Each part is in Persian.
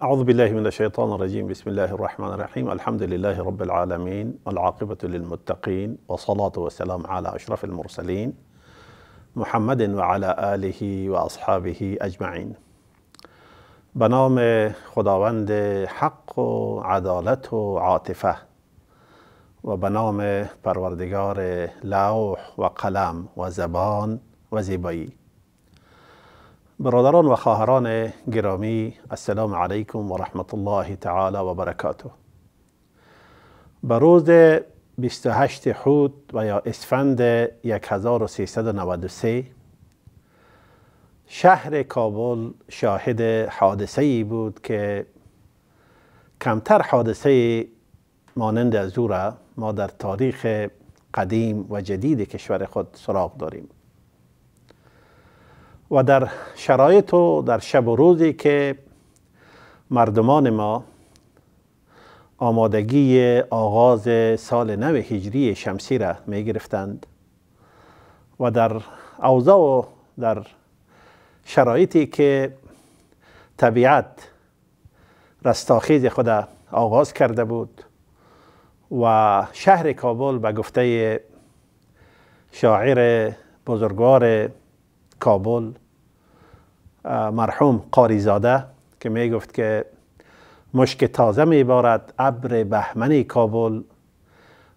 أعوذ بالله من الشيطان الرجيم. بسم الله الرحمن الرحيم. الحمد لله رب العالمين والعاقبة للمتقين والصلاة والسلام على أشرف المرسلين محمد وعلى آله وأصحابه أجمعين. به نام خداوند حق و عدالت و عاطفه و به نام پروردگار لوح و قلم و زبان و زیبایی. برادران و خواهران گرامی، السلام علیکم و رحمت الله تعالی و برکاته. به روز 28 حود و یا اسفند 1393 شهر کابل شاهد حادثه ای بود که کمتر حادثه مانند از او را ما در تاریخ قدیم و جدید کشور خود سراغ داریم. و در شرایط و در شب و روزی که مردمان ما آمادگی آغاز سال نو هجری شمسی را می گرفتند و در اوضاع و در شرایطی که طبیعت رستاخیز خود آغاز کرده بود و شهر کابل به گفته شاعر بزرگوار کابل مرحوم قاریزاده که می گفت که مشک تازه می بارد ابر بهمن کابل،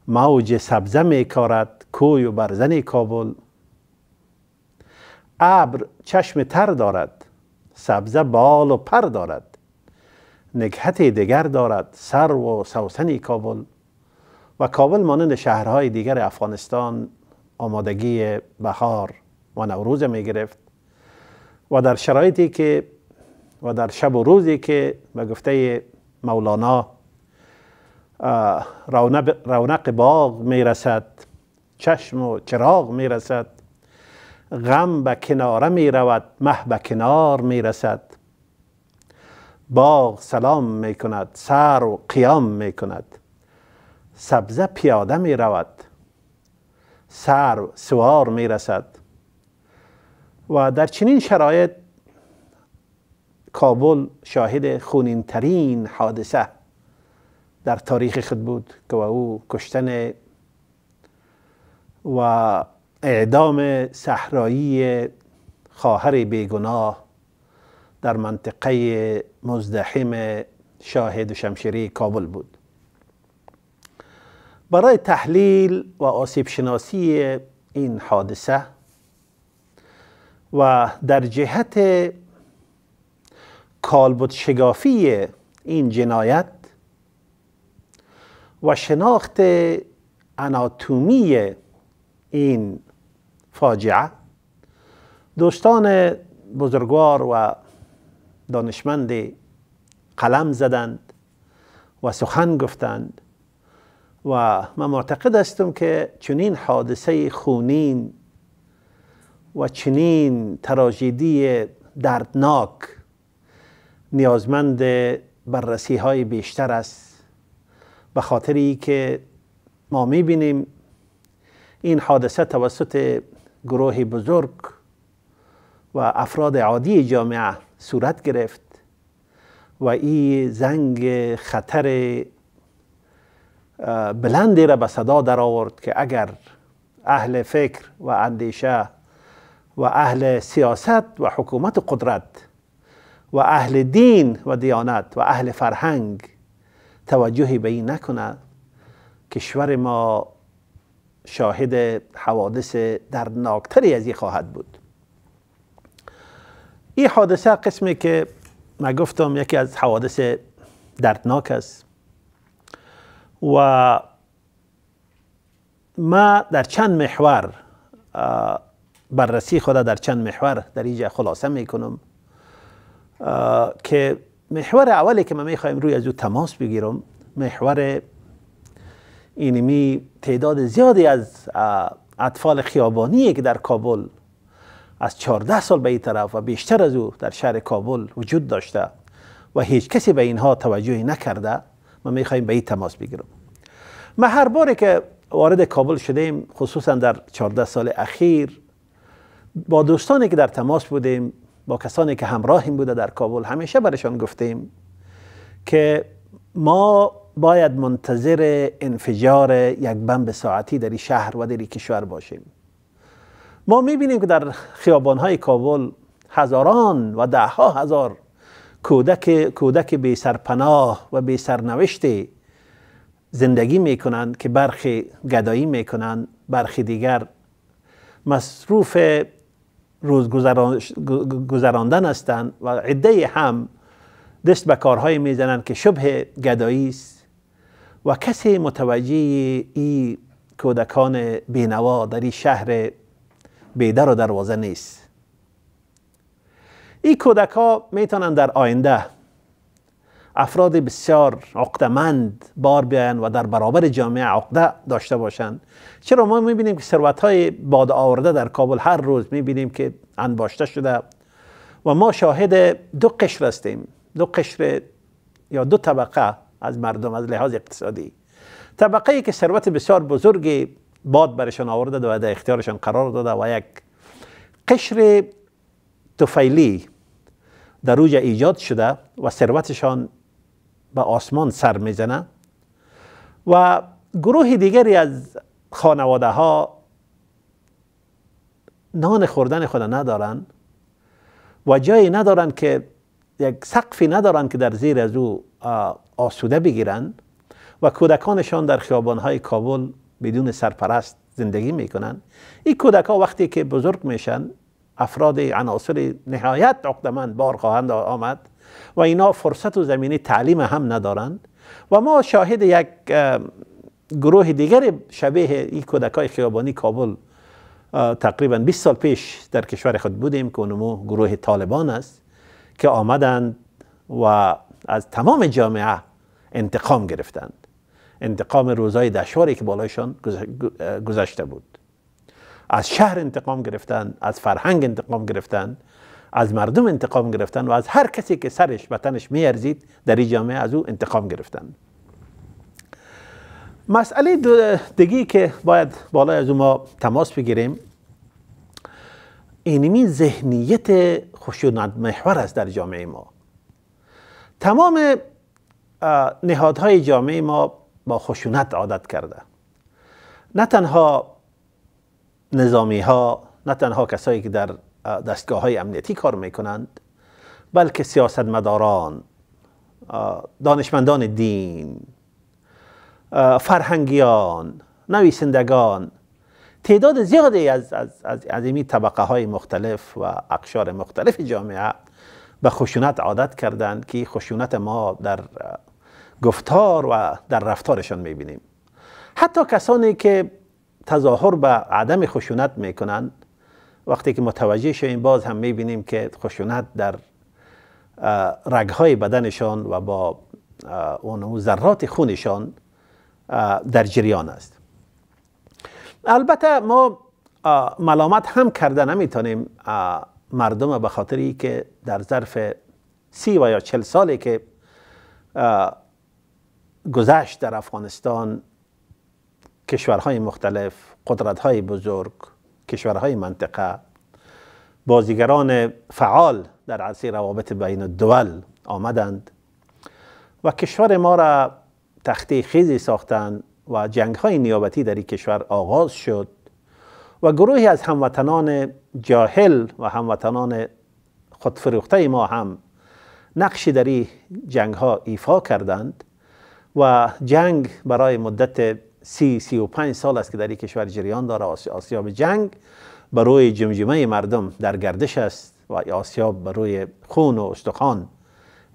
موج سبزه می کارد کوی و برزن کابل. ابر چشم تر دارد، سبزه بال و پر دارد، نکهت دیگر دارد سرو و سوسن کابل. و کابل مانند شهرهای دیگر افغانستان آمادگی بهار و نوروز می گرفت و در شرایطی که و در شب و روزی که به گفته مولانا رونق باغ می رسد، چشم و چراغ می رسد، غم به کناره می رود، مه به کنار می رسد. باغ سلام می کند، سرو قیام می کند، سبزه پیاده می رود، سرو سوار می رسد. و در چنین شرایط کابل شاهد خونین ترین حادثه در تاریخ خود بود که او کشتن و اعدام صحرایی خواهر بیگناه در منطقه مزدحم شاهد و شمشیری کابل بود. برای تحلیل و آسیب شناسی این حادثه و در جهت کالبد شگافی این جنایت و شناخت آناتومی این فاجعه، دوستان بزرگوار و دانشمند قلم زدند و سخن گفتند و من معتقد هستم که چنین حادثه خونین و چنین تراژدی دردناک نیازمند بررسی های بیشتر است، به خاطری که ما میبینیم این حادثه توسط گروه بزرگ و افراد عادی جامعه صورت گرفت و این زنگ خطر بلندی را به صدا در آورد که اگر اهل فکر و اندیشه و اهل سیاست و حکومت و قدرت و اهل دین و دیانت و اهل فرهنگ توجهی به این نکنه، کشور ما شاهد حوادث دردناکتری از این خواهد بود. این حادثه قسمی که من گفتم یکی از حوادث دردناک است و ما در چند محور بررسی خود در چند محور در اینجا خلاصه میکنم که محور اولی که من میخوایم روی از او تماس بگیرم محور اینمی تعداد زیادی از اطفال خیابانی که در کابل از 14 سال به این طرف و بیشتر از او در شهر کابل وجود داشته و هیچ کسی به اینها توجهی نکرده، من میخوایم به این تماس بگیرم. ما هر باری که وارد کابل شدیم، خصوصا در 14 سال اخیر، با دوستانی که در تماس بودیم، با کسانی که همراهیم بوده در کابل، همیشه برشان گفتیم که ما باید منتظر انفجار یک بمب ساعتی در این شهر و در این کشور باشیم. ما میبینیم که در خیابانهای کابل هزاران و ده ها هزار کودک بی سرپناه و بی سرنوشت زندگی میکنند که برخی گدایی میکنند، برخی دیگر مصروف روز گذراندن هستند و عده هم دست به کارهای میزنند که شبه گدایی است و کسی متوجه این کودکان بینوا در این شهر بیدر و دروازه نیست. این کودک ها میتونن در آینده افراد بسیار عقدمند بار بیاین و در برابر جامعه عقده داشته باشند. چرا ما میبینیم که ثروت های باد آورده در کابل هر روز میبینیم که انباشته شده و ما شاهد دو قشر هستیم، دو قشر یا دو طبقه از مردم از لحاظ اقتصادی. طبقه ای که ثروت بسیار بزرگی باد برشان آورده و در اختیارشان قرار داده و یک قشر طفیلی در اوج ایجاد شده و ثروتشان به آسمان سر میزنه و گروه دیگری از خانواده ها نان خوردن خود ندارن و جایی ندارن که یک سقفی ندارن که در زیر از او آسوده بگیرن و کودکانشان در خیابانهای کابل بدون سرپرست زندگی میکنن. این کودک ها وقتی که بزرگ میشن افراد عناصر نهایت عقدمند بار خواهند آمد و اینا فرصت و زمینه تعلیم هم ندارند و ما شاهد یک گروه دیگر شبیه این کودکای خیابانی کابل تقریبا 20 سال پیش در کشور خود بودیم که اونمو گروه طالبان است که آمدند و از تمام جامعه انتقام گرفتند، انتقام روزهای دشواری که بالایشان گذشته بود. از شهر انتقام گرفتن، از فرهنگ انتقام گرفتن، از مردم انتقام گرفتن و از هر کسی که سرش و تنش میارزید در این جامعه از او انتقام گرفتن. مسئله دیگی که باید بالای از ما تماس بگیریم اینمی ذهنیت خشونت محور است در جامعه ما. تمام نهادهای جامعه ما با خشونت عادت کرده، نه تنها نظامی ها، نه تنها کسایی که در دستگاه های امنیتی کار میکنند، بلکه سیاستمداران، دانشمندان دین، فرهنگیان، نویسندگان، تعداد زیادی از این طبقه های مختلف و اقشار مختلف جامعه به خشونت عادت کردند که خشونت ما در گفتار و در رفتارشان میبینیم. حتی کسانی که تظاهر به عدم خشونت میکنند، وقتی که متوجه شویم باز هم میبینیم که خشونت در رگهای بدنشان و با اون ذرات خونشان در جریان است. البته ما ملامت هم کرده نمیتونیم مردم به خاطری که در ظرف 30 و یا 40 سالی که گذشت در افغانستان کشورهای مختلف، قدرت‌های بزرگ، کشورهای منطقه، بازیگران فعال در عرصه روابط بین الدول آمدند و کشور ما را تخته خیزی ساختند و جنگ‌های نیابتی در این کشور آغاز شد و گروهی از هموطنان جاهل و هموطنان خودفروخته ما هم نقشی در این جنگ‌ها ایفا کردند و جنگ برای مدت 30-35 سال است که در این کشور جریان داره. آسیاب جنگ بر روی جمجمه مردم در گردش است و آسیاب بر روی خون و استخوان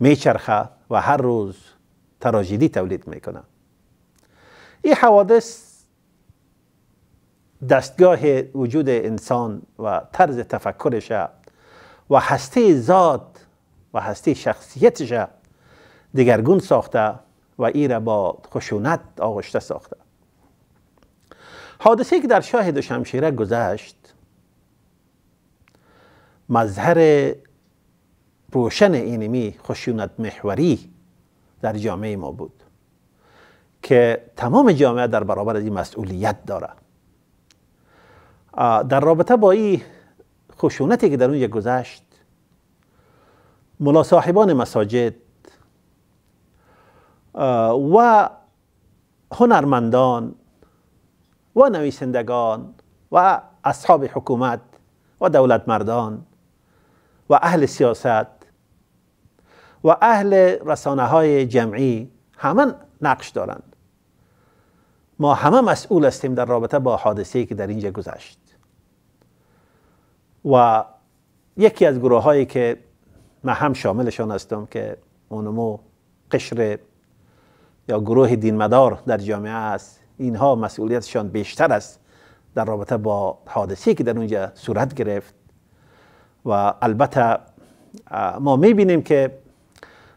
میچرخه و هر روز تراژدی تولید میکنه. این حوادث دستگاه وجود انسان و طرز تفکرش و هسته ذات و هسته شخصیتش دگرگون ساخته و این را با خشونت آغشته ساخته. حادثه‌ای که در شاه دوشمشیره گذشت مظهر روشن اینمی خشونت محوری در جامعه ما بود که تمام جامعه در برابر از این مسئولیت داره. در رابطه با این خشونتی که در اونجا گذشت، ملا صاحبان مساجد، و هنرمندان و نویسندگان و اصحاب حکومت و دولت مردان و اهل سیاست و اهل رسانه های جمعی همه نقش دارند. ما همه مسئول هستیم در رابطه با حادثه‌ای که در اینجا گذشت. و یکی از گروه هایی که من هم شاملشان هستم که اونمو قشر یا گروه دینمدار در جامعه است، اینها مسئولیتشان بیشتر است در رابطه با حادثه‌ای که در اونجا صورت گرفت. و البته ما میبینیم که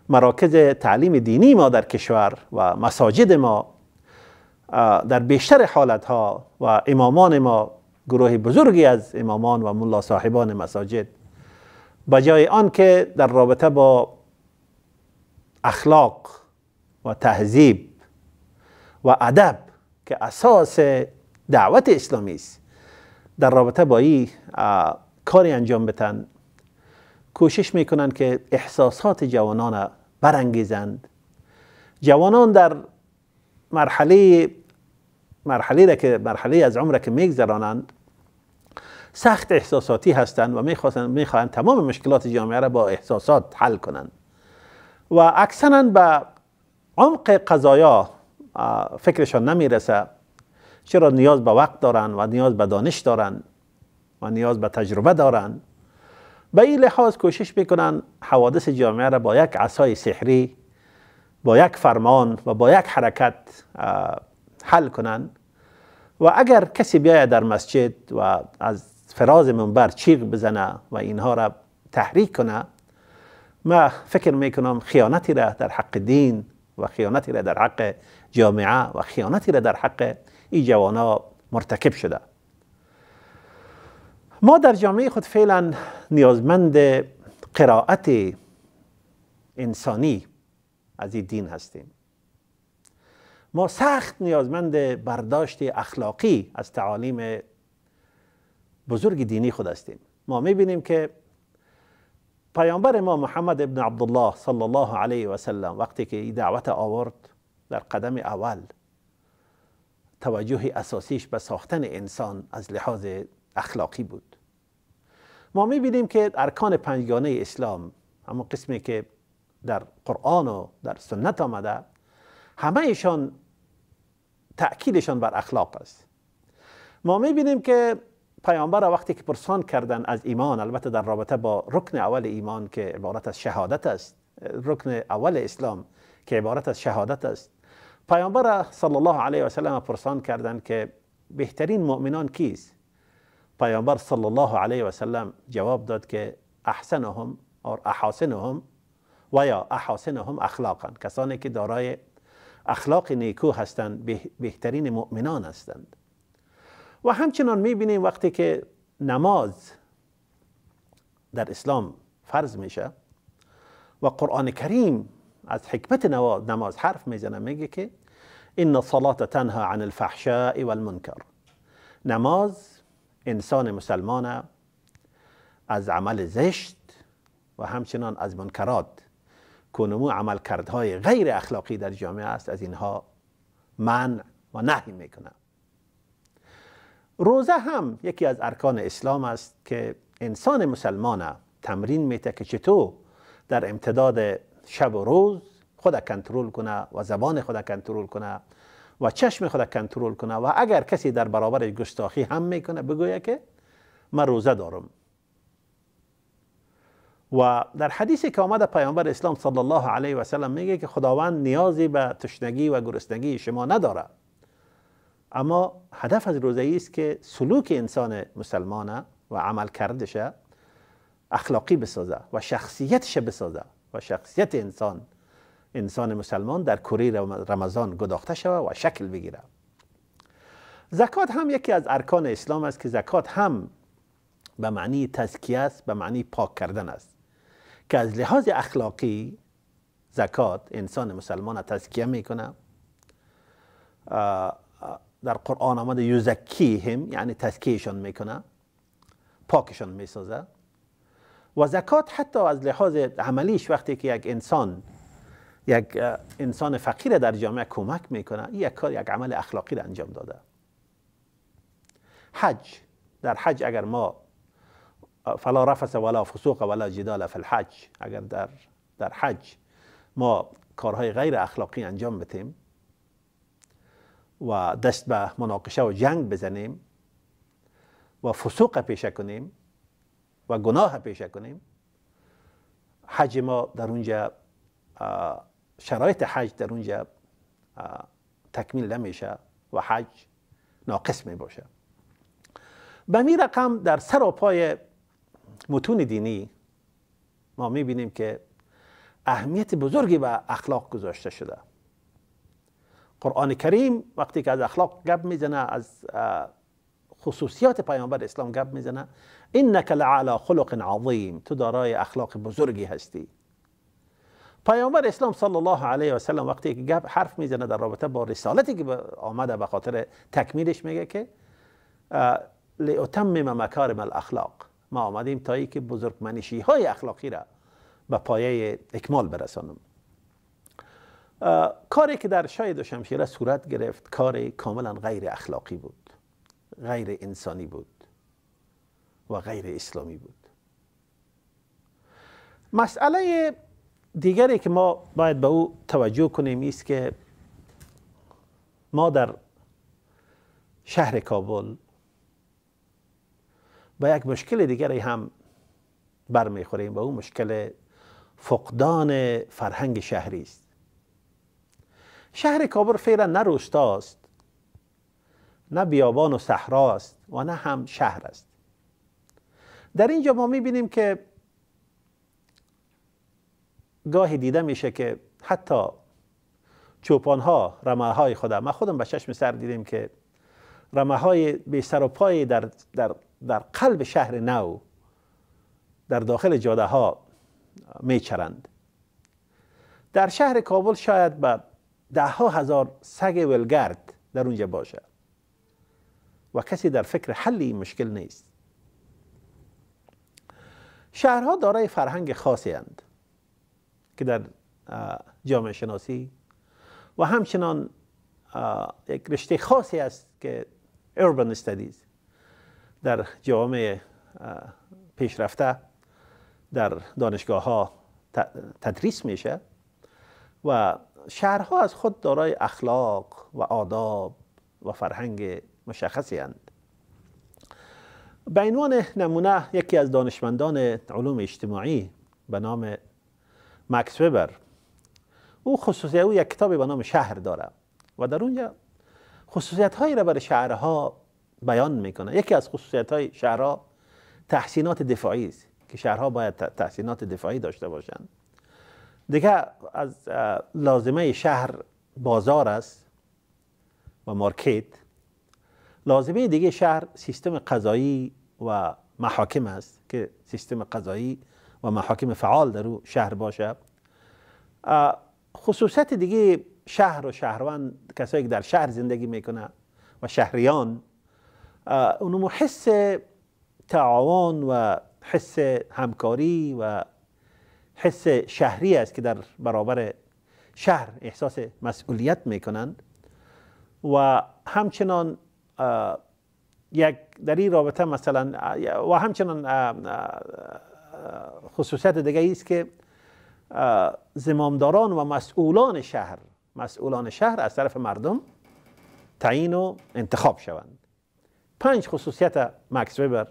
مراکز تعلیم دینی ما در کشور و مساجد ما در بیشتر حالتها و امامان ما، گروه بزرگی از امامان و ملا صاحبان مساجد، بجای آن که در رابطه با اخلاق و تهذیب و ادب که اساس دعوت اسلامی است، در رابطه با این کاری انجام بدن، کوشش میکنند که احساسات جوانان برانگیزند. جوانان در مرحله از عمر که میگذرانند سخت احساساتی هستند و میخواهند تمام مشکلات جامعه را با احساسات حل کنند و اکثرا به عمق قضایا فکرشان نمیرسه، چرا نیاز به وقت دارند و نیاز به دانش دارند و نیاز به تجربه دارند. به این لحاظ کوشش میکنن حوادث جامعه را با یک عصای سحری، با یک فرمان و با یک حرکت حل کنند. و اگر کسی بیاید در مسجد و از فراز منبر چیغ بزنه و اینها را تحریک کنه، ما فکر میکنم خیانتی را در حق دین و خیانتی را در حق جامعه و خیانتی را در حق این جوانا مرتکب شده. ما در جامعه خود فعلا نیازمند قرائت انسانی از این دین هستیم. ما سخت نیازمند برداشت اخلاقی از تعالیم بزرگ دینی خود هستیم. ما میبینیم که پیامبر ما محمد ابن عبدالله صلی الله علیه و سلم وقتی که این دعوت آورد، در قدم اول توجه اساسیش به ساختن انسان از لحاظ اخلاقی بود. ما میبینیم که ارکان پنجگانه اسلام، همون قسمی که در قرآن و در سنت آمده، همه ایشان تأکیدشان بر اخلاق است. ما میبینیم که پیامبر وقتی که پرسان کردن از ایمان، البته در رابطه با رکن اول ایمان که عبارت از شهادت است، رکن اول اسلام که عبارت از شهادت است، پیامبر صلی الله علیه و سلم پرسان کردند که بهترین مؤمنان کیست؟ پیامبر صلی الله علیه و سلم جواب داد که احسنهم اور احاسنهم و یا احاسنهم اخلاقا، کسانی که دارای اخلاق نیکو هستند بهترین مؤمنان هستند. و همچنان میبینیم وقتی که نماز در اسلام فرض میشه و قرآن کریم از حکمت نماز حرف میزنه، میگه که ان الصلاة تنها عن الفحشاء والمنکر. نماز انسان مسلمان از عمل زشت و همچنان از منکرات، کنمو عمل کردهای غیر اخلاقی در جامعه است، از اینها منع و نهی میکنه. روزه هم یکی از ارکان اسلام است که انسان مسلمان تمرین میده که چطور در امتداد شب و روز خود کنترل کنه و زبان خود کنترل کنه و چشم خود کنترل کنه و اگر کسی در برابر گستاخی هم میکنه بگویه که من روزه دارم. و در حدیثی که آمده پیامبر اسلام صلی الله علیه و سلم میگه که خداوند نیازی به تشنگی و گرسنگی شما نداره، اما هدف از روزه است که سلوک انسان مسلمان و عمل کردش اخلاقی بسازه و شخصیتش بسازه و شخصیت انسان مسلمان در کوری رمضان گداخته شود و شکل بگیره. زکات هم یکی از ارکان اسلام است که زکات هم به معنی تزکیه است، به معنی پاک کردن است، که از لحاظ اخلاقی زکات انسان مسلمان تزکیه میکنه. در قرآن آمده یزکیهم، یعنی تزکیهشان میکنه، پاکشان میسازه. و زکات حتی از لحاظ عملیش وقتی که یک انسان یک انسان فقیر در جامعه کمک میکنه، این یک کار، یک عمل اخلاقی را انجام داده. حج، در حج اگر ما فلا رفث ولا فسوق ولا جدال فی الحج، اگر در حج ما کارهای غیر اخلاقی انجام بدیم و دست به مناقشه و جنگ بزنیم و فسوق پیشه کنیم و گناه پیشه کنیم، حج ما در اونجا، شرایط حج در اونجا تکمیل نمیشه و حج ناقص می باشه. به می رقم در سر و پای متون دینی ما می بینیم که اهمیت بزرگی به اخلاق گذاشته شده. قرآن کریم وقتی که از اخلاق گپ میزنه، از خصوصیات پیامبر اسلام گپ میزنه، انک لعلی خلق عظیم، تو دارای اخلاق بزرگی هستی. پیامبر اسلام صلی الله علیه و سلم وقتی که گپ حرف میزنه در رابطه با رسالتی که آمده به خاطر تکمیلش، میگه که لأتمم مکارم الاخلاق، ما آمدیم تا ای که بزرگمنشی های اخلاقی را به پایه اکمال برسانم. کاری که در شاه دوشمشیره صورت گرفت کار کاملا غیر اخلاقی بود، غیر انسانی بود و غیر اسلامی بود. مسئله دیگری که ما باید به او توجه کنیم است که ما در شهر کابل با یک مشکل دیگری هم برمیخوریم و او مشکل فقدان فرهنگ شهری است. شهر کابل فعلا نه روستاست، نه بیابان و صحراست و نه هم شهر است. در اینجا ما میبینیم که گاهی دیده میشه که حتی چوپانها رمه‌های ما خودم به چشم سر دیدیم که رمه‌های بی سر و پای در قلب شهر نو در داخل جاده ها میچرند. در شهر کابل شاید به 10,000 سگ ولگرد در اونجا باشه و کسی در فکر حل این مشکل نیست. شهرها دارای فرهنگ خاصی اند که در جامعه شناسی و همچنان یک رشته خاصی است که urban studies در جامعه پیشرفته در دانشگاه ها تدریس میشه و شهرها از خود دارای اخلاق و آداب و فرهنگ مشخصی اند. به عنوان نمونه یکی از دانشمندان علوم اجتماعی به نام مکس وبر، او خصوصیت او یک کتابی به نام شهر داره و در اونجا خصوصیت هایی را برای شهرها بیان میکنه. یکی از خصوصیت های شهرها تحسینات دفاعی است که شهرها باید تحسینات دفاعی داشته باشند. دیگه از لازمه شهر بازار است و مارکت. لازمه دیگه شهر سیستم قضایی و محاکم است که سیستم قضایی و محاکم فعال در او شهر باشه. خصوصیت دیگه شهر و شهروند، کسایی که در شهر زندگی میکنه و شهریان، اونمو حس تعاون و حس همکاری و حس شهری است که در برابر شهر احساس مسئولیت میکنند و همچنان یک در این رابطه مثلا و همچنان خصوصیت دیگه است که زمامداران و مسئولان شهر از طرف مردم تعیین و انتخاب شوند. 5 خصوصیت مکس وبر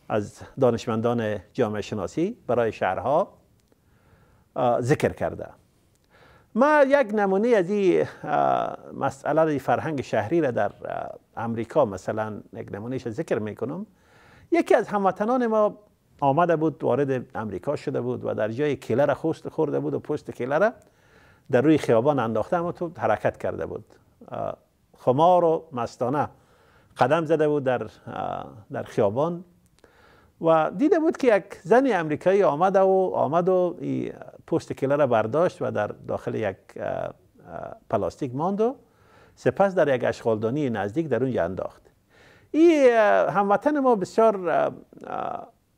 از دانشمندان جامعه شناسی برای شهرها ذکر کرده. ما یک نمونه از این مسئله فرهنگ شهری را در امریکا مثلا یک نمونهش ذکر میکنم. یکی از هموطنان ما آمده بود، وارد امریکا شده بود و در جای کیله را خورده بود و پشت کیله را در روی خیابان انداخته اما تو حرکت کرده بود. خمار و مستانه قدم زده بود در خیابان و دیده بود که یک زن امریکایی آمد و پشت کیله را برداشت و در داخل یک پلاستیک ماند و سپس در یک اشغالدانی نزدیک در اونجا انداخت. این هموطن ما بسیار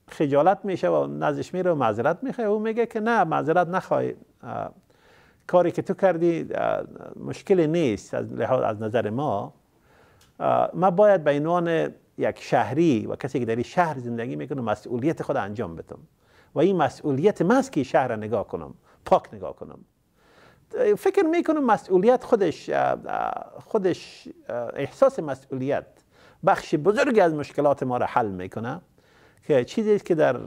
خجالت میشه و نزدش میره و معذرت میخواه. او میگه که نه، معذرت نخواه، کاری که تو کردی مشکلی نیست از نظر ما. ما باید به عنوان یک شهری و کسی که در این شهر زندگی میکنه مسئولیت خود انجام بدم و این مسئولیت من است که شهر را نگاه کنم، پاک نگاه کنم. فکر میکنم مسئولیت خودش احساس مسئولیت بخش بزرگی از مشکلات ما را حل میکنه، که چیزی که در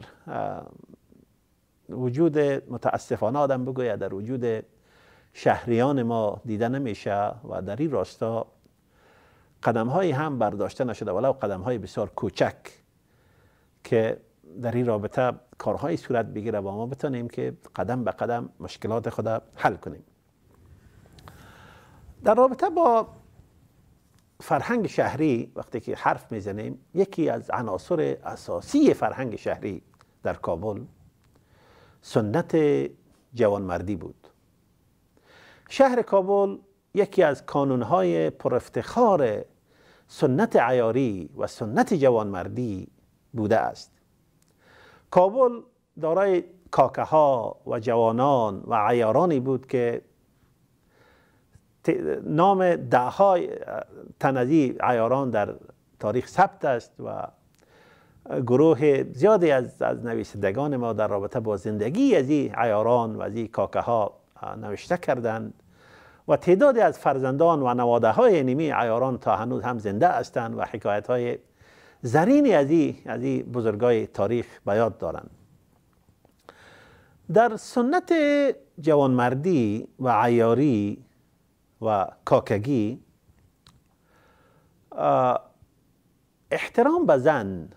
وجود متاسفانه آدم بگوید در وجود شهریان ما دیده نمیشه و در این راستا قدم هایی هم برداشته نشده، ولو قدم های بسیار کوچک، که در این رابطه کارهایی صورت بگیره و ما بتونیم که قدم به قدم مشکلات خود حل کنیم. در رابطه با فرهنگ شهری وقتی که حرف میزنیم، یکی از عناصر اساسی فرهنگ شهری در کابل سنت جوانمردی بود. شهر کابل یکی از کانونهای پر افتخار سنت عیاری و سنت جوانمردی بوده است. کابل دارای کاکه ها و جوانان و عیارانی بود که نام ده‌های تن از این عیاران در تاریخ ثبت است و گروه زیادی از نویسندگان ما در رابطه با زندگی از این عیاران و از این کاکه ها نوشته کردند و تعدادی از فرزندان و نواده های نیمی عیاران تا هنوز هم زنده هستند و حکایت های زرینی از این بزرگای تاریخ به یاد دارند. در سنت جوانمردی و عیاری و کاکگی احترام به زن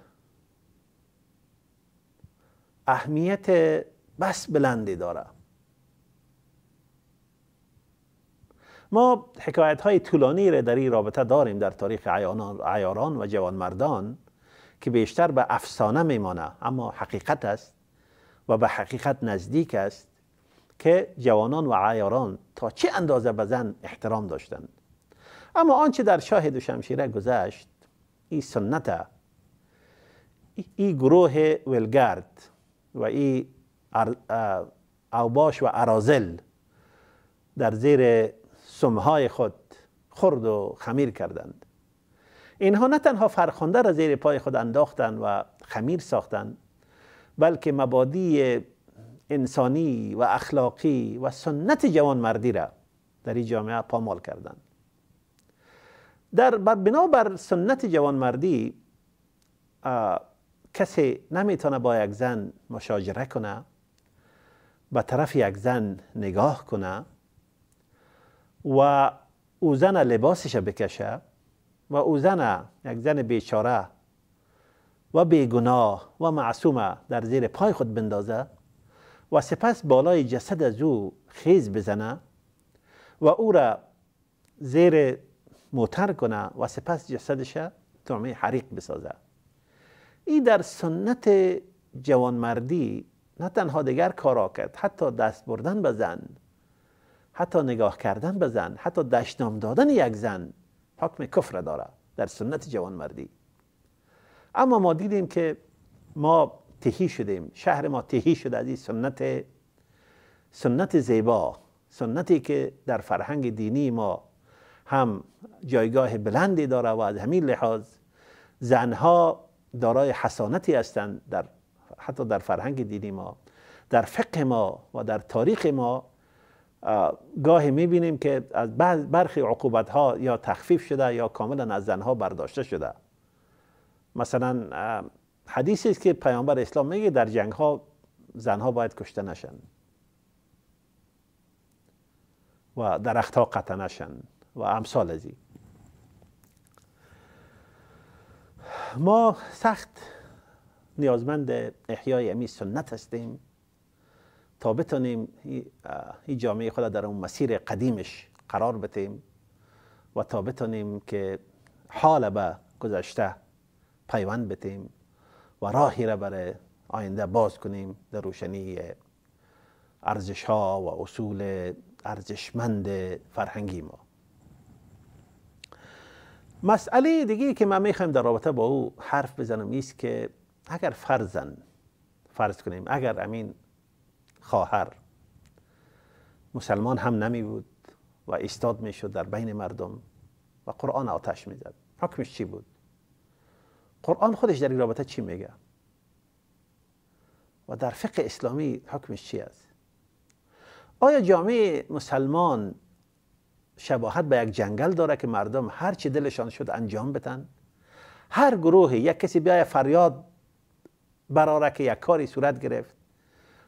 اهمیت بس بلندی داره. ما حکایت های طولانی را در این رابطه داریم در تاریخ عیاران و جوانمردان که بیشتر به افسانه میمانه، اما حقیقت است و به حقیقت نزدیک است که جوانان و عیاران تا چه اندازه به زن احترام داشتند. اما آنچه در شاهد و شمشیره گذشت، این سنت، این گروه ولگرد و این اوباش و اراذل در زیر سمهای خود خرد و خمیر کردند. اینها نه تنها فرخنده را زیر پای خود انداختند و خمیر ساختند، بلکه مبادی انسانی و اخلاقی و سنت جوانمردی را در این جامعه پامال کردند. بنابر سنت جوانمردی کسی نمیتونه با یک زن مشاجره کنه، به طرف یک زن نگاه کنه و او زن لباسش بکشه و او زن، یک زن بیچاره و بیگناه و معصومه، در زیر پای خود بندازه و سپس بالای جسد از او خیز بزنه و او را زیر موتر کنه و سپس جسدش طعمه حریق بسازه. این در سنت جوانمردی نه تنها دیگر کارا کرد، حتی دست بردن به زن، حتی نگاه کردن به زن، حتی دشنام دادن یک زن حکم کفر داره در سنت جوانمردی. اما ما دیدیم که ما تهی شدیم، شهر ما تهی شده از این سنت زیبا، سنتی که در فرهنگ دینی ما هم جایگاه بلندی داره و از همین لحاظ زنها دارای حسانتی هستند. حتی در فرهنگ دینی ما، در فقه ما و در تاریخ ما گاهی میبینیم که از برخی عقوبت ها یا تخفیف شده یا کاملا از زنها برداشته شده. مثلا حدیثی است که پیامبر اسلام میگه در جنگ ها زنها باید کشته نشن و درختها قطع نشن و امثال از این. ما سخت نیازمند احیای امی سنت هستیم تا بتونیم این جامعه خود در اون مسیر قدیمش قرار بدیم و تا بتونیم که حال به گذشته پیوند بدیم و راهی را برای آینده باز کنیم در روشنی ارزش ها و اصول ارزشمند فرهنگی ما. مسئله دیگه که من میخوایم در رابطه با او حرف بزنم ایست که اگر فرض کنیم اگر امین خواهر مسلمان هم نمی بود و ایستاد می شد در بین مردم و قرآن آتش می زد. حکمش چی بود؟ قرآن خودش در این رابطه چی میگه؟ و در فقه اسلامی حکمش چی است؟ آیا جامعه مسلمان شباهت به یک جنگل داره که مردم هر چی دلشان شد انجام بدن؟ هر گروهی یک کسی بیای فریاد براره که یک کاری صورت گرفت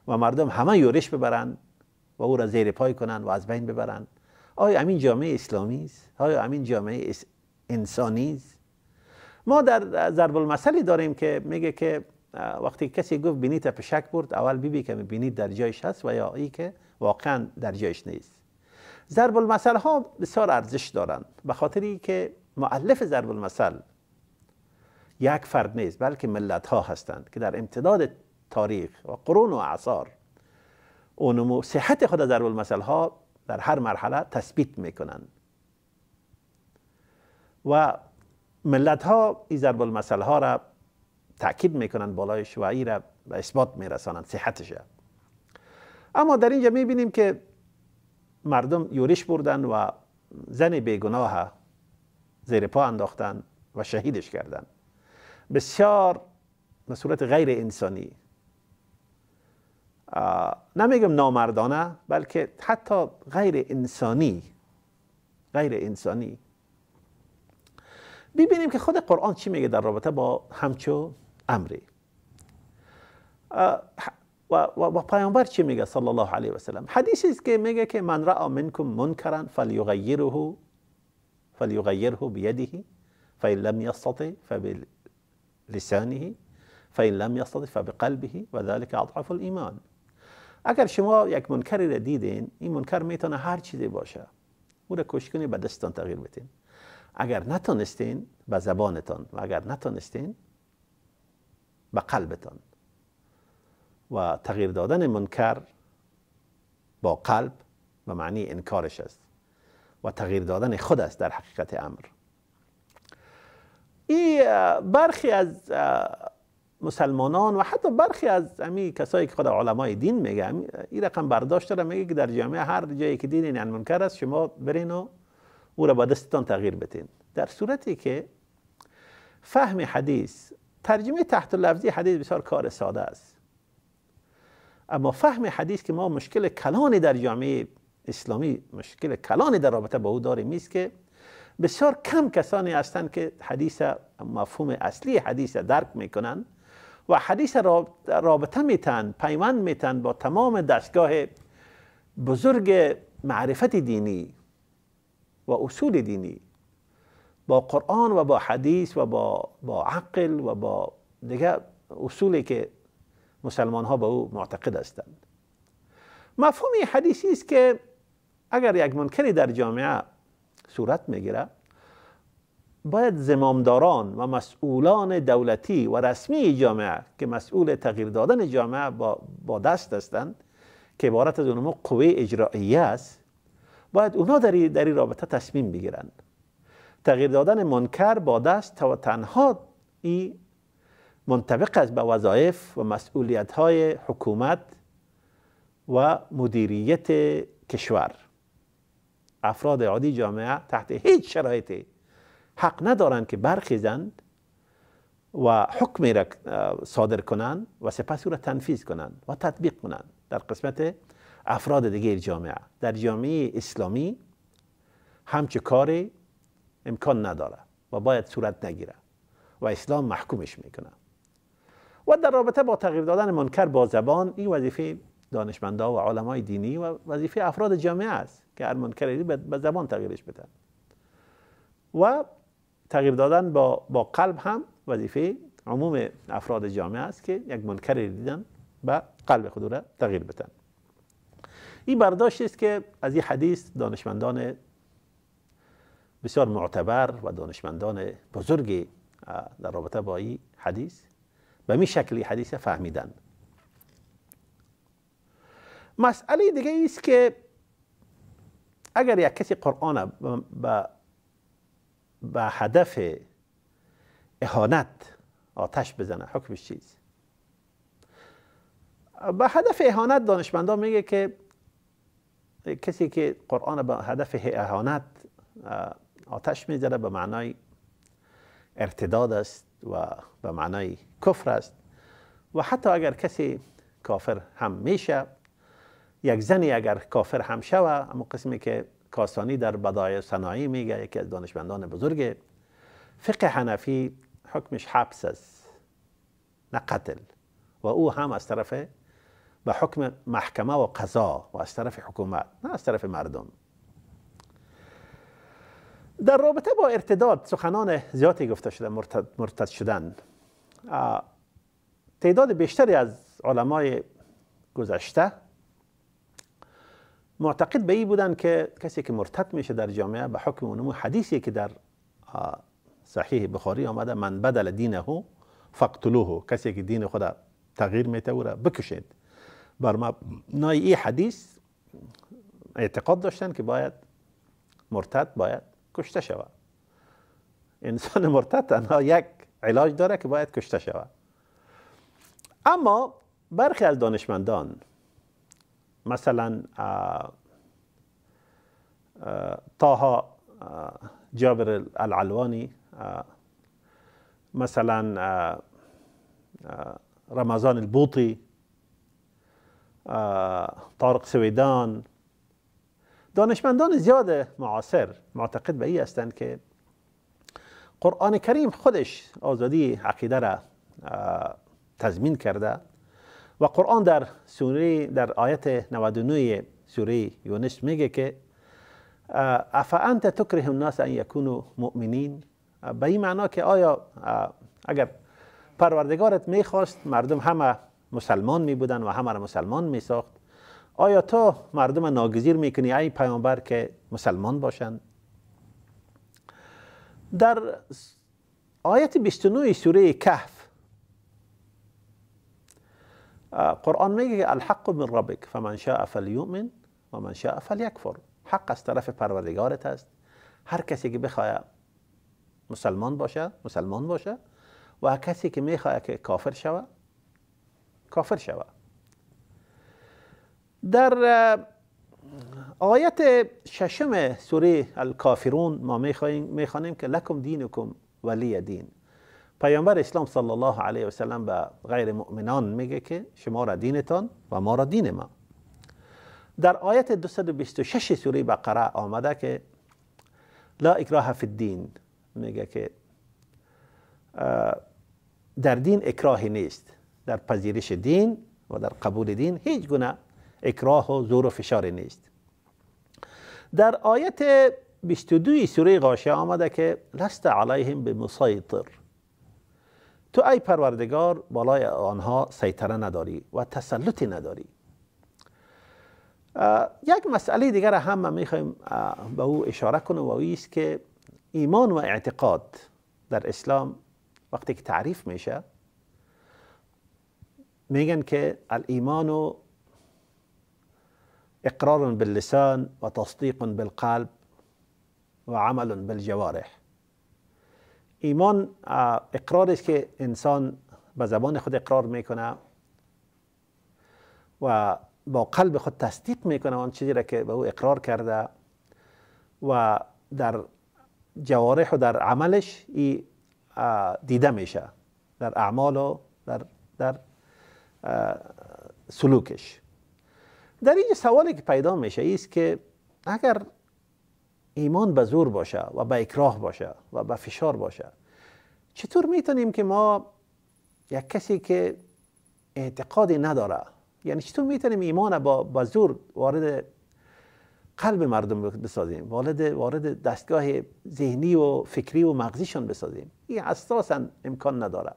و مردم همه یورش ببرن و او را زیر پای کنن و از بین ببرن؟ آیا امین جامعه اسلامی است؟ آیا امین جامعه انسانی است؟ ما در ضرب المثلی داریم که میگه که وقتی کسی گفت بینیت پشک برد، اول ببین که بینیت در جایش هست و یا ای که واقعا در جایش نیست. ضرب المثل ها بسیار ارزش دارند، به خاطری که مؤلف ضرب المثل یک فرد نیست بلکه ملت ها هستند که در امتداد تاریخ و قرون و اعصار و صحت خود ضرب المثل ها در هر مرحله تثبیت میکنند و ملت ها این ضرب المثل ها را تأکید میکنند بالایش و این را به اثبات میرسانند صحتش. اما در اینجا میبینیم که مردم یورش بردن و زن بیگناه زیر پا انداختن و شهیدش کردن، بسیار به صورت غیر انسانی، نمیگم نامردانه بلکه حتی غیر انسانی. ببینیم که خود قرآن چی میگه در رابطه با همچو امری و پیامبر چی میگه صلی الله علیه و سلم. حدیثی است که میگه که من رأى منکم منکرا فلیغیره بیده فإن لم یستطع فبلسانه فإن لم یستطع فبقلبه و ذلك اضعف الایمان. اگر شما یک منکری را دیدین، این منکر میتونه هر چیزی باشه، او را کوشش کنید به دستتان تغییر بدین. اگر نتونستین به زبانتان و اگر نتونستین به قلبتان. و تغییر دادن منکر با قلب به معنی انکارش است و تغییر دادن خود است در حقیقت امر. این برخی از مسلمانان و حتی برخی از امی کسایی که خود علمای دین میگه این رقم برداشت داره، میگه که در جامعه هر جایی که دیدین یعنی منکر است شما برین و او را با دستتان تغییر بدین، در صورتی که فهم حدیث، ترجمه تحت لفظی حدیث بسیار کار ساده است، اما فهم حدیث که ما مشکل کلانی در جامعه اسلامی، مشکل کلانی در رابطه با او داریم است که بسیار کم کسانی هستند که حدیث، مفهوم اصلی حدیث درک میکنن و حدیث رابطه میتن، پیوند میتن با تمام دستگاه بزرگ معرفت دینی و اصول دینی، با قرآن و با حدیث و با عقل و با دیگر اصولی که مسلمان ها به او معتقد هستند. مفهوم حدیثی است که اگر یک منکری در جامعه صورت میگیره، باید زمامداران و مسئولان دولتی و رسمی جامعه که مسئول تغییر دادن جامعه با دست هستند که عبارت از اونمو قوه اجرائیه است، باید اونا در این رابطه تصمیم بگیرند. تغییر دادن منکر با دست و تنها این منطبق است به وظایف و مسئولیت های حکومت و مدیریت کشور. افراد عادی جامعه تحت هیچ شرایطی حق ندارند که برخیزند و حکمی را صادر کنند و سپس او را تنفیذ کنند و تطبیق کنند در قسمت افراد دیگر جامعه. در جامعه اسلامی همچه کاری امکان نداره و باید صورت نگیره و اسلام محکومش میکنه. و در رابطه با تغییر دادن منکر با زبان، این وظیفه دانشمندا و علمای دینی و وظیفه افراد جامعه است که هر منکری به زبان تغییرش بدن. و تغییر دادن با قلب هم وظیفه عموم افراد جامعه است که یک منکری دیدن به قلب خود را تغییر بدن. این برداشت است که از این حدیث دانشمندان بسیار معتبر و دانشمندان بزرگی در رابطه با این حدیث به می شکلی حدیث فهمیدن. مسئله دیگه است که اگر یک کسی قرآن به هدف اهانت آتش بزنه، حکمش چیست؟ به هدف اهانت دانشمندان میگه که کسی که قرآن به هدف اهانت آتش می‌زنه به معنای ارتداد است و به معنای کفر است. و حتی اگر کسی کافر هم میشه، یک زنی اگر کافر هم شوه، اما قسمی که کاسانی در بدایع صناعی میگه، یکی از دانشمندان بزرگ فقه حنفی، حکمش حبس است نه قتل، و او هم از طرف به حکم محکمه و قضا و از طرف حکومت، نه از طرف مردم. در رابطه با ارتداد سخنان زیادی گفته شده. مرتد شدن، تعداد بیشتری از علمای گذشته معتقد به این بودن که کسی که مرتد میشه در جامعه به حکم اونمو حدیثی که در صحیح بخاری آمده، من بدل دینه فاقتلوه، کسی که دین خود تغییر میده او را بکشید. بر مبنای این حدیث اعتقاد داشتن که باید مرتد باید کشته شود. انسان مرتد تنها یک علاج داره که باید کشته شود. اما برخی از دانشمندان، مثلا طه جابر العلوانی، مثلا رمضان البوطی، طارق سویدان، دانشمندان زیاد معاصر معتقد به این هستند که قرآن کریم خودش آزادی عقیده را تضمین کرده و قرآن در آیت 99 سوره یونس میگه که افانت تکره الناس ان یکونوا مؤمنین، به این معنا که آیا اگر پروردگارت میخواست مردم همه مسلمان میبودن و همه را مسلمان میساخت، آیا تو مردم ناگزیر میکنی ای پیامبر که مسلمان باشند؟ در آیت 29 سوره کهف قرآن میگه که الحق من ربک فمن شاء فلیؤمن و من شاء فلیکفر. حق از طرف پروردگارت است، هر کسی که بخواد مسلمان باشه مسلمان باشه و هر کسی که میخواد که کافر شوه کافر شوه. در آیت 6 سوره الکافرون ما میخوانیم که لکم دینکم ولی دین. پیامبر اسلام صلی الله علیه و سلم به غیر مؤمنان میگه که شما را دینتان و ما را دین ما. در آیت 226 سوره بقره آمده که لا اکراه فی الدین، میگه که در دین اکراهی نیست، در پذیرش دین و در قبول دین هیچ گونه اکراه و زور و فشار نیست. در آیت 22 سوره غاشیه آمده که لست علیهم بمسیطر، تو ای پروردگار بالای آنها سیطره نداری و تسلطی نداری. یک مسئله دیگر هم ما میخوایم به او اشاره کنیم و است که ایمان و اعتقاد در اسلام وقتی که تعریف میشه میگن که الایمان اقرار باللسان و تصدیق بالقلب و عمل بالجوارح. ایمان اقرار است که انسان به زبان خود اقرار میکنه و با قلب خود تصدیق میکنه آن چیزی را که به او اقرار کرده و در جوارح و در عملش دیده میشه، در اعمال و در سلوکش. در این سوالی که پیدا میشه است که اگر ایمان به زور باشه و به اکراه باشه و به فشار باشه، چطور میتونیم که ما یک کسی که اعتقادی نداره، یعنی چطور میتونیم ایمان با زور وارد قلب مردم بسازیم، وارد دستگاه ذهنی و فکری و مغزیشان بسازیم؟ این اساساً امکان نداره.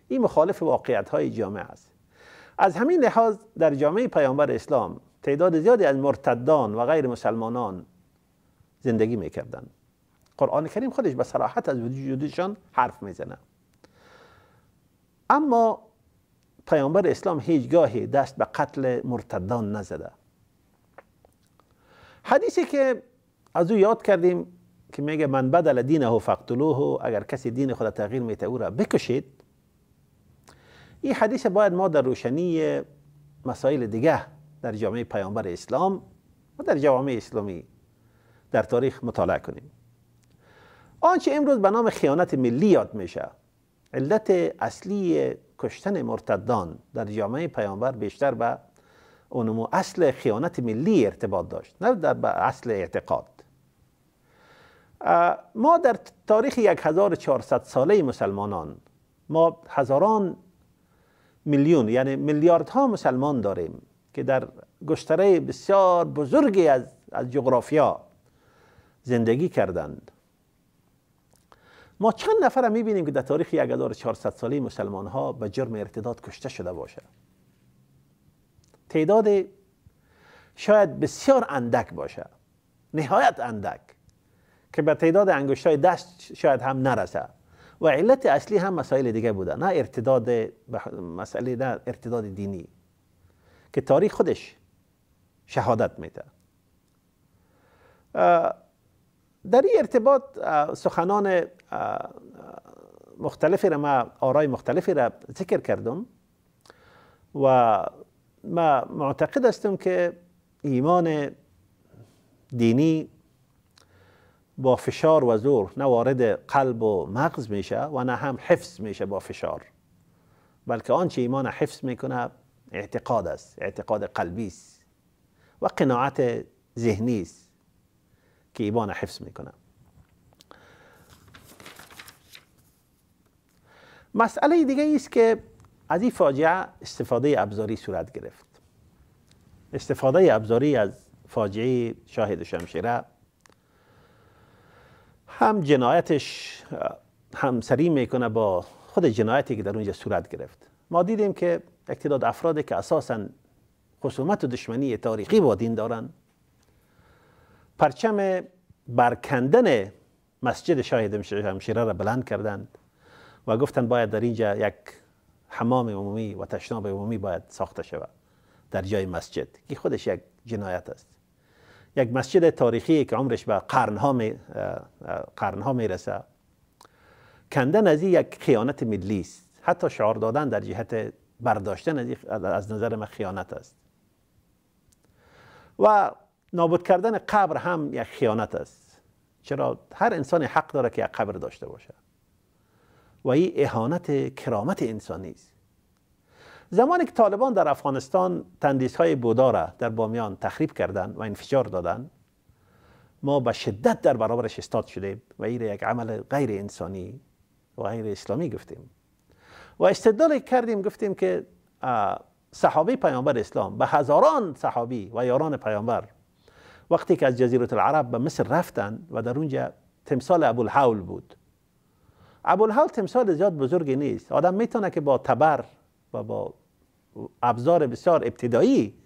این مخالف واقعیت های جامعه است. از همین لحاظ در جامعه پیامبر اسلام تعداد زیادی از مرتدان و غیر مسلمانان زندگی میکردن. قرآن کریم خودش به صراحت از وجودشان حرف میزنه. اما پیامبر اسلام هیچگاهی دست به قتل مرتدان نزده. حدیثی که از او یاد کردیم که میگه من بدل دینه فاقتلوه، اگر کسی دین خود تغییر میده او را بکشید. این حدیث باید ما در روشنی مسائل دیگه در جامعه پیامبر اسلام و در جوامع اسلامی در تاریخ مطالعه کنیم. آنچه امروز به نام خیانت ملی یاد میشه، علت اصلی کشتن مرتدان در جامعه پیامبر بیشتر به اونمو اصل خیانت ملی ارتباط داشت، نه به اصل اعتقاد. ما در تاریخ 1400 ساله مسلمانان ما هزاران میلیون یعنی میلیاردها مسلمان داریم که در گستره بسیار بزرگی از جغرافیا زندگی کردند. ما چند نفر میبینیم که در تاریخ 1400 ساله مسلمان ها به جرم ارتداد کشته شده باشه؟ تعداد شاید بسیار اندک باشه، نهایت اندک، که به تعداد انگشتای دست شاید هم نرسه. و علت اصلی هم مسائل دیگه بوده، نه ارتداد مسئله، نه ارتداد دینی که تاریخ خودش شهادت میده. در این ارتباط سخنان مختلفی را ما آرای مختلفی را ذکر کردم و ما معتقد هستم که ایمان دینی با فشار و زور نه وارد قلب و مغز میشه و نه هم حفظ میشه با فشار، بلکه آنچه ایمان حفظ میکنه اعتقاد است، اعتقاد قلبی است و قناعت ذهنی است که ایمان حفظ میکنه. مسئله دیگه است که از این فاجعه استفاده ابزاری صورت گرفت. استفاده ابزاری از فاجعه شاهد شمشیره هم جنایتش همسری میکنه با خود جنایتی که در اونجا صورت گرفت. ما دیدیم که تعداد افرادی که اساساً خصومت و دشمنی تاریخی با دین دارن، پرچم برکندن مسجد شاهد شمشیره را بلند کردند و گفتند باید در اینجا یک حمام عمومی و تشناب عمومی باید ساخته شود در جای مسجد، که خودش یک جنایت است. یک مسجد تاریخی که عمرش به قرنها میرسه، کندن از این یک خیانت ملی است. حتی شعار دادن در جهت برداشتن از نظر من خیانت است. و نابود کردن قبر هم یک خیانت است، چرا هر انسان حق داره که یک قبر داشته باشه و این اهانت کرامت انسانی است. زمانی که طالبان در افغانستان تندیس‌های بودا را در بامیان تخریب کردند و انفجار دادند، ما به شدت در برابرش ایستاد شدیم و این یک عمل غیر انسانی و غیر اسلامی گفتیم و استدلال کردیم، گفتیم که صحابه پیامبر اسلام به هزاران صحابی و یاران پیامبر وقتی که از جزیره العرب به مصر رفتند و در اونجا تمثال ابوالهول بود. ابوالهول تمثال زیاد بزرگی نیست، آدم میتونه که با تبر و با ابزار بسیار ابتدایی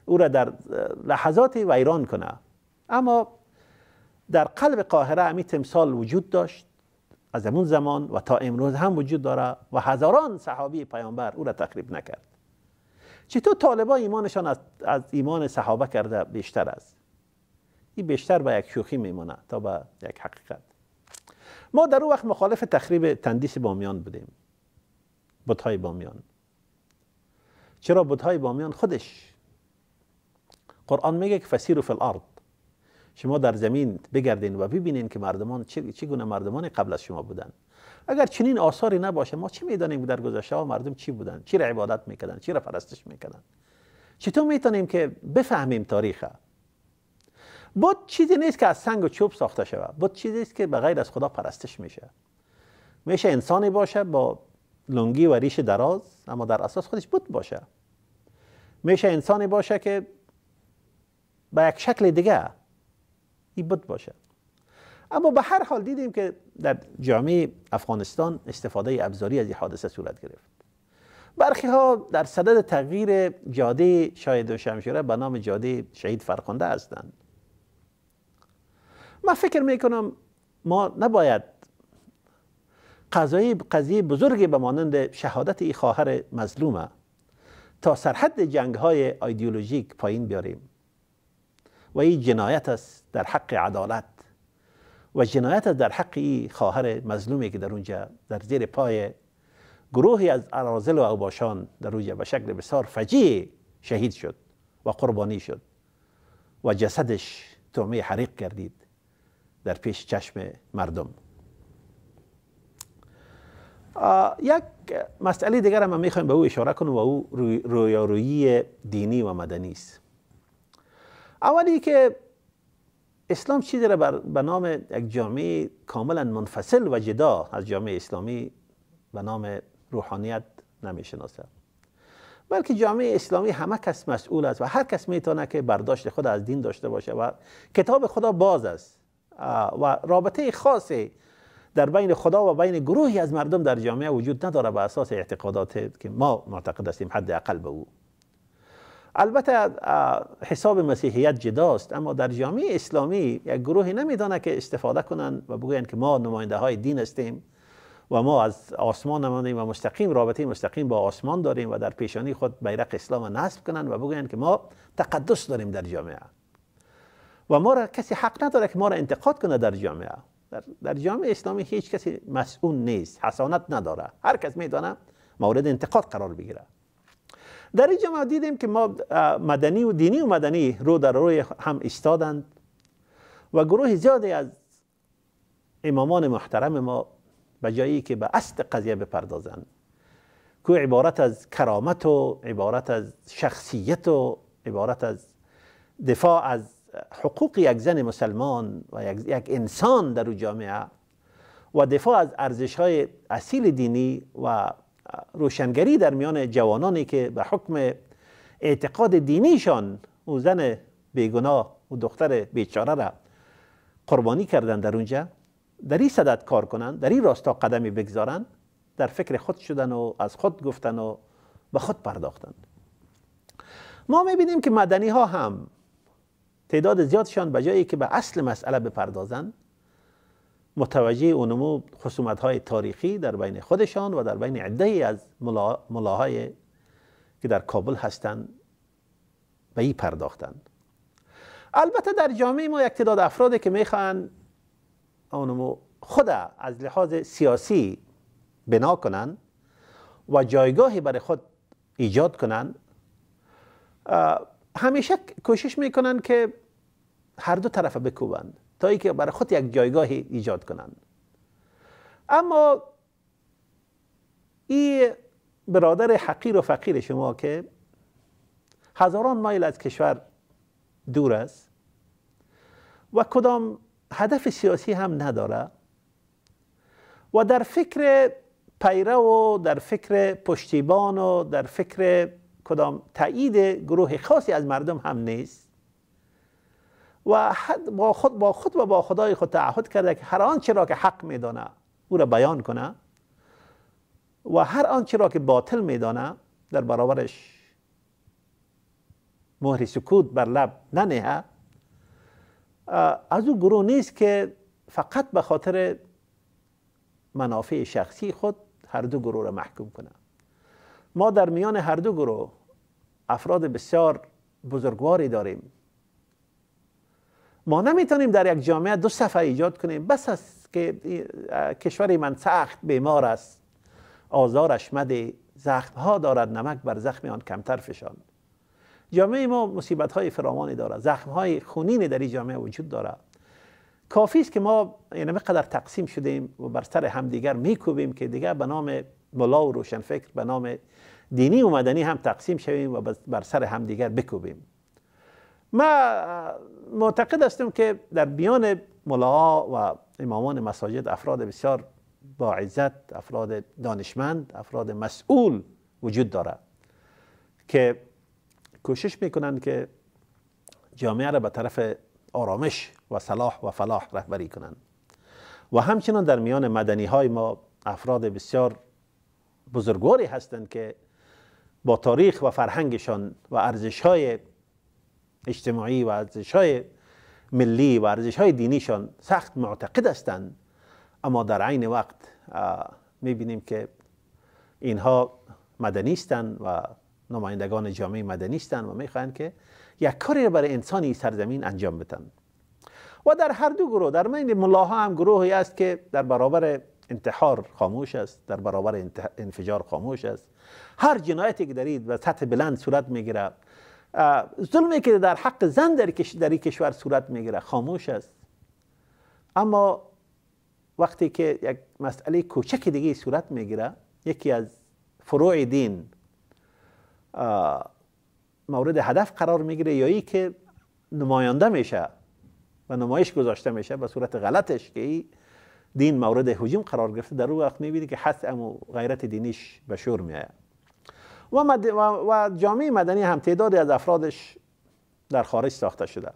او را در لحظات ویران کنه، اما در قلب قاهره همین تمثال وجود داشت از همون زمان و تا امروز هم وجود داره و هزاران صحابی پیامبر او را تخریب نکرد. چطور طالبان ایمانشان از ایمان صحابه کرده بیشتر است؟ این بیشتر به یک شوخی میمونه تا به یک حقیقت. ما در اون وقت مخالف تخریب تندیس بامیان بودیم، بت‌های بامیان. چرا بت‌های بامیان خودش قرآن میگه که فسیروا فی الارض، شما در زمین بگردین و ببینین که مردمان چگونه مردمان قبل از شما بودن. اگر چنین آثاری نباشه ما چی میدانیم در گذشته ها مردم چی بودن، چی را عبادت میکردن، چی را پرستش میکردن؟ چطور میتونیم که بفهمیم تاریخ؟ بت چیزی نیست که از سنگ و چوب ساخته شود. بت چیزی است که به غیر از خدا پرستش میشه. میشه انسانی باشه با لنگی و ریش دراز اما در اساس خودش بت باشه. میشه انسانی باشه که به یک شکل دیگه این بت باشه. اما به هر حال دیدیم که در جامعه افغانستان استفاده ابزاری از این حادثه صورت گرفت. برخی ها در صدد تغییر جاده شاهد شمشیره به نام جاده شهید فرخنده هستند. من فکر میکنم ما نباید قضیه بزرگی به مانند شهادت این خواهر مظلومه تا سرحد جنگ های ایدئولوژیک پایین بیاریم و این جنایت است در حق عدالت و جنایت است در حق این خواهر مظلومی که در اونجا در زیر پای گروهی از اراذل و اوباشان در اونجا به شکل بسیار فجیع شهید شد و قربانی شد و جسدش طعمه حریق گردید در پیش چشم مردم. یک مسئله دیگر هم میخوایم به او اشاره کنیم و او رویارویی دینی و مدنی است. اولی که اسلام چیزی را به نام یک جامعه کاملا منفصل و جدا از جامعه اسلامی به نام روحانیت نمیشناسه، بلکه جامعه اسلامی همه کس مسئول است و هر کس میتونه که برداشت خود از دین داشته باشه و کتاب خدا باز است و رابطه خاصی در بین خدا و بین گروهی از مردم در جامعه وجود نداره به اساس اعتقادات که ما معتقد هستیم حداقل به او. البته حساب مسیحیت جداست، اما در جامعه اسلامی یک گروهی نمیدونه که استفاده کنن و بگوین که ما نماینده های دین هستیم و ما از آسمان آمدیم و مستقیم رابطه مستقیم با آسمان داریم و در پیشانی خود بیرق اسلام نصب کنن و بگوین که ما تقدس داریم در جامعه و ما را کسی حق نداره که ما را انتقاد کنه در جامعه. در جامعه اسلامی هیچ کسی مسئول نیست، حسانت نداره، هر کس میدونه مورد انتقاد قرار بگیره. در این جامعه دیدیم که ما مدنی و دینی و مدنی رو در روی هم ایستادند و گروه زیادی از امامان محترم ما به جایی که به اصل قضیه بپردازند که عبارت از کرامت و عبارت از شخصیت و عبارت از دفاع از حقوق یک زن مسلمان و یک انسان در جامعه و دفاع از ارزش‌های اصیل دینی و روشنگری در میان جوانانی که به حکم اعتقاد دینیشان او زن بیگناه و دختر بیچاره را قربانی کردن در اونجا، در این صدد کار کنن، در این راستا قدمی بگذارن، در فکر خود شدن و از خود گفتن و به خود پرداختن. ما میبینیم که مدنی ها هم تعداد زیادشان به جایی که به اصل مسئله بپردازن متوجه اونمو خصومت های تاریخی در بین خودشان و در بین عده‌ای از ملاهای که در کابل هستند به این پرداختند. البته در جامعه ما یک تعداد افرادی که میخوان اونمو خود از لحاظ سیاسی بنا کنن و جایگاهی برای خود ایجاد کنن، همیشه کوشش میکنن که هر دو طرف بکوبند تا اینکه برای خود یک جایگاهی ایجاد کنند. اما این برادر حقیر و فقیر شما که هزاران مایل از کشور دور است و کدام هدف سیاسی هم نداره و در فکر پیرو و در فکر پشتیبان و در فکر کدام تایید گروه خاصی از مردم هم نیست و با خود و با خدای خود تعهد کرده که هر آنچه را که حق میدانه او را بیان کنه و هر آنچه را که باطل میدانه در برابرش مهر سکوت بر لب ننهه. از او گروه نیست که فقط به خاطر منافع شخصی خود هر دو گروه را محکوم کنه. ما در میان هر دو گروه افراد بسیار بزرگواری داریم. ما نمیتونیم در یک جامعه دو صفحه ایجاد کنیم بس است که کشور من سخت بیمار است، آزارش مده، زخمها دارد، نمک بر زخم آن کمتر فشان. جامعه ما مصیبت های فراوانی دارد، زخم های خونین در این جامعه وجود دارد. کافی است که ما یعنی مقدر تقسیم شدیم و بر سر همدیگر میکوبیم که دیگر به نام ملا و روشنفکر به نام دینی و مدنی هم تقسیم شویم و بر سر همدیگر بکوبیم. ما معتقد هستم که در بیان ملاها و امامان مساجد افراد بسیار با عزت، افراد دانشمند، افراد مسئول وجود دارد که کوشش میکنند که جامعه را به طرف آرامش و صلاح و فلاح رهبری کنند و همچنان در میان مدنی های ما افراد بسیار بزرگواری هستند که با تاریخ و فرهنگشان و ارزش های اجتماعی و ارزش های ملی و ارزش های دینیشان سخت معتقد هستند، اما در عین وقت میبینیم که اینها مدنی هستند و نمایندگان جامعه مدنی هستند و میخواهند که یک کاری را برای انسانی سرزمین انجام بدن. و در هر دو گروه، در بین ملاها هم گروهی است که در برابر انتحار خاموش است، در برابر انفجار خاموش است. هر جنایتی که در این و سطح بلند صورت میگیره، ظلمی که در حق زن در این کشور صورت میگیره خاموش است، اما وقتی که یک مسئله کوچک دیگه صورت میگیره، یکی از فروع دین مورد هدف قرار میگیره یا ای که نماینده میشه و نمایش گذاشته میشه به صورت غلطش که این دین مورد هجوم قرار گرفته، در اون وقت میبینی که حس و غیرت دینیش به شور میآید. و جامعه مدنی هم تعدادی از افرادش در خارج ساخته شده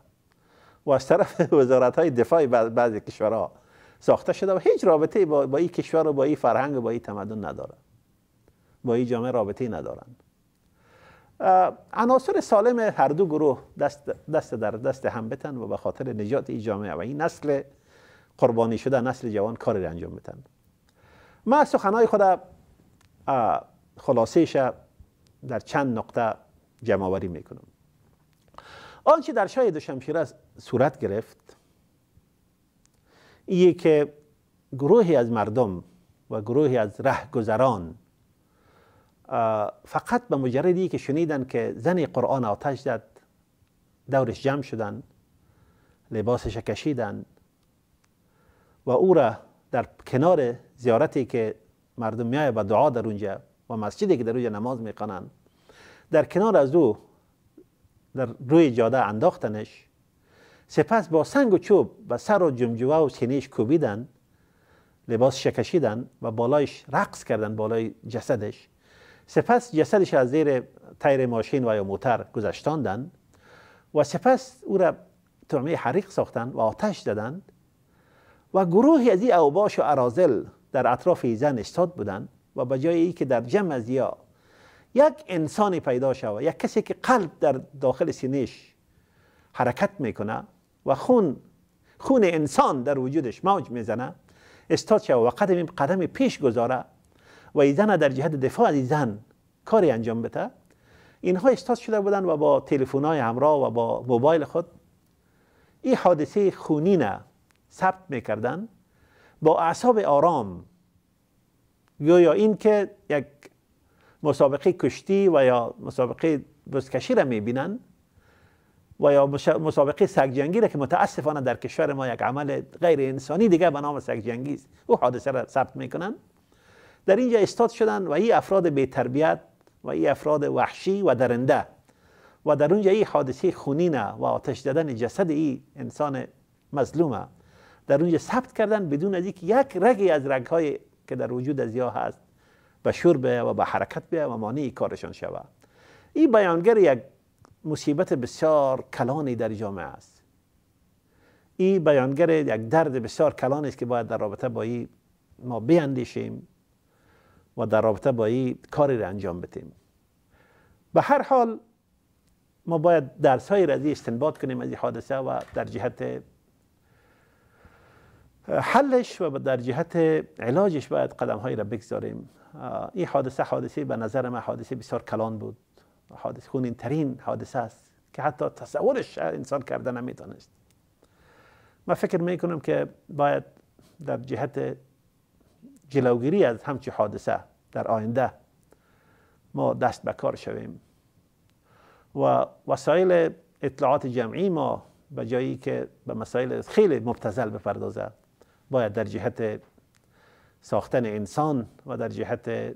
و از طرف وزارت‌های دفاع بعضی کشورها ساخته شده و هیچ رابطه با این کشور و با این فرهنگ و با این تمدن نداره، با این جامعه رابطه ندارن. عناصر سالم هر دو گروه دست در دست هم بتن و به خاطر نجات این جامعه و این نسل قربانی شده، نسل جوان، کاری انجام بدن. من سخنهای خود خلاصه‌اش در چند نقطه جمع آوری میکنم. آنچه در شاه دوشمشیره صورت گرفت اینه که گروهی از مردم و گروهی از رهگذران فقط به مجردی که شنیدن که زن قرآن آتش زد دورش جمع شدن، لباسش کشیدن و او را در کنار زیارتی که مردم میای و دعا در اونجا و مسجدی که در اونجا نماز میکنن، در کنار از او در روی جاده انداختنش، سپس با سنگ و چوب و سر و جمجوه و سینهش کوبیدن، لباسش کشیدن و بالایش رقص کردن بالای جسدش، سپس جسدش از زیر تایر ماشین و یا موتر گذاشتاندن و سپس او را طعمه حریق ساختن و آتش زدند و گروهی از این اوباش و اراذل در اطراف زن استاد بودند و به جای ای که در جمع از یک انسانی پیدا شود، یک کسی که قلب در داخل سینهش حرکت میکنه و خون انسان در وجودش موج میزنه، استاد شود و قدم پیش گذاره و این زن در جهت دفاع از زن کاری انجام بده. اینها استاد شده بودن و با تلفن‌های همراه و با موبایل خود این حادثه خونین ثبت میکردن با اعصاب آرام، یا این که یک مسابقه کشتی و یا مسابقه بزکشی را میبینن و یا مسابقه سگجنگی را که متاسفانه در کشور ما یک عمل غیر انسانی دیگه به نام سگجنگی است، او حادثه را ثبت میکنن. در اینجا استاد شدن و این افراد بی تربیت و این افراد وحشی و درنده و در اونجا این حادثه خونینه و آتش زدن جسد این انسان مظلومه در اونجا ثبت کردن بدون از اینکه یک رگی از رگهای که در وجود از یا هست به شور بیاید و به حرکت بیاید و مانع کارشان شود. این بیانگر یک مصیبت بسیار کلانی در جامعه است. این بیانگر یک درد بسیار کلانی است که باید در رابطه با این ما بیاندیشیم و در رابطه با این کاری را انجام بدیم. به هر حال ما باید درس‌های را استنباط کنیم از این حادثه و در جهت حلش و در جهت علاجش باید قدم‌هایی را بگذاریم. این حادثه به نظر من حادثه بسیار کلان بود، حادثه خونین ترین حادثه است که حتی تصورش انسان کرده نمیتونست. من فکر میکنم که باید در جهت جلوگیری از همچین حادثه در آینده ما دست به کار شویم و وسایل اطلاعات جمعی ما به جایی که به مسائل خیلی مبتذل بپردازه، باید در جهت ساختن انسان و در جهت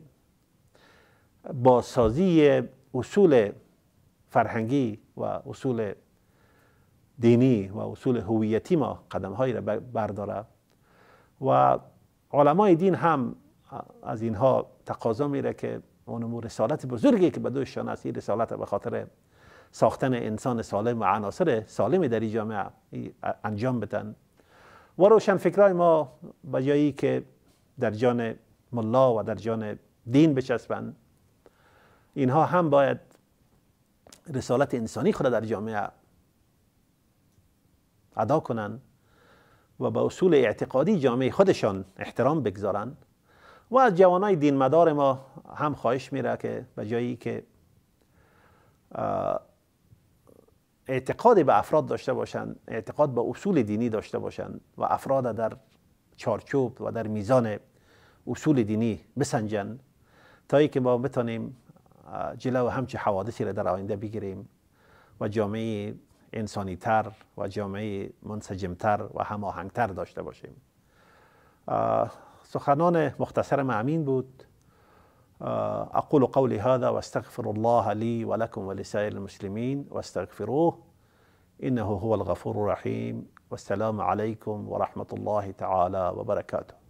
بازسازی اصول فرهنگی و اصول دینی و اصول هویتی ما قدم‌هایی را برداره و علمای دین هم از اینها تقاضا میره که اون رسالت بزرگی که به دوششان است، این رسالت به خاطر ساختن انسان سالم و عناصر سالمی در این جامعه انجام بدن و روشنفکرای ما به جایی که در جان ملا و در جان دین بچسبند، اینها هم باید رسالت انسانی خود در جامعه ادا کنند و به اصول اعتقادی جامعه خودشان احترام بگذارند و از جوانای دین مدار ما هم خواهش میره که به جایی که اعتقاد به افراد داشته باشند، اعتقاد به اصول دینی داشته باشند و افراد در چارچوب و در میزان اصول دینی بسنجند تا ای که ما بتانیم جلو همچه حوادثی را در آینده بگیریم و جامعه انسانی تر و جامعه منسجمتر و هماهنگتر داشته باشیم. سخنان مختصر امین بود. اقول قولی هذا واستغفر الله لي ولكم ولسائر المسلمين واستغفروه انه هو الغفور الرحيم والسلام عليكم ورحمة الله تعالى وبركاته.